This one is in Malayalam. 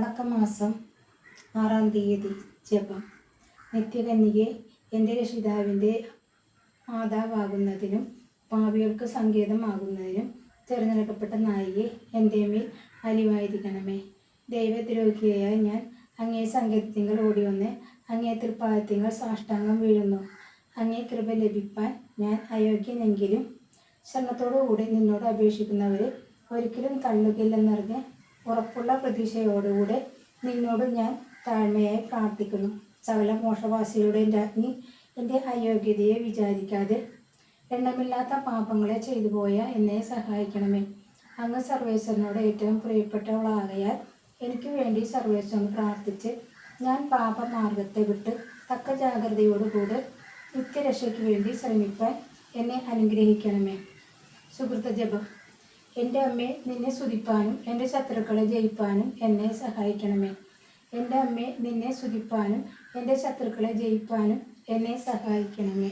വണക്കമാസം 6-ാം തീയതി ജപം. നിത്യകന്യകെ, എൻ്റെ രക്ഷിതാവിൻ്റെ മാതാവാകുന്നതിനും പാപികൾക്ക് സങ്കേതമാകുന്നതിനും തിരഞ്ഞെടുക്കപ്പെട്ട നായികെ, എൻ്റെ മേൽ അലിവായിരിക്കണമേ. ദൈവദ്രോഹിയായ ഞാൻ അങ്ങേ സങ്കേതത്തിങ്കൽ ഓടിവന്ന് അങ്ങേ തൃപ്പാദത്തിങ്കൽ സാഷ്ടാംഗം വീഴുന്നു. അങ്ങേ കൃപ ലഭിപ്പാൻ ഞാൻ അയോഗ്യനെങ്കിലും ശരണത്തോടുകൂടി നിന്നോട് അപേക്ഷിക്കുന്നവരെ ഒരിക്കലും തള്ളുകയില്ലെന്നറിഞ്ഞ് ഉറപ്പുള്ള പ്രതീക്ഷയോടുകൂടെ നിന്നോട് ഞാൻ താഴ്മയായി പ്രാർത്ഥിക്കുന്നു. സകല മോക്ഷവാസികളുടെ രാജ്ഞി, എൻ്റെ അയോഗ്യതയെ വിചാരിക്കാതെ എണ്ണമില്ലാത്ത പാപങ്ങളെ ചെയ്തു പോയ എന്നെ സഹായിക്കണമേ. അങ്ങ് സർവേശ്വരനോട് ഏറ്റവും പ്രിയപ്പെട്ടവളാകയാൽ എനിക്ക് വേണ്ടി സർവേശ്വരനോട് പ്രാർത്ഥിച്ച് ഞാൻ പാപമാർഗത്തെ വിട്ട് തക്ക ജാഗ്രതയോടുകൂടെ നിത്യരക്ഷയ്ക്ക് വേണ്ടി ശ്രമിക്കാൻ എന്നെ അനുഗ്രഹിക്കണമേ. സുകൃത ജപം. എൻ്റെ അമ്മേ, നിന്നെ സ്തുതിപ്പാനും എൻ്റെ ശത്രുക്കളെ ജയിപ്പാനും എന്നെ സഹായിക്കണമേ. എൻ്റെ അമ്മേ, നിന്നെ സ്തുതിപ്പാനും എൻ്റെ ശത്രുക്കളെ ജയിപ്പാനും എന്നെ സഹായിക്കണമേ.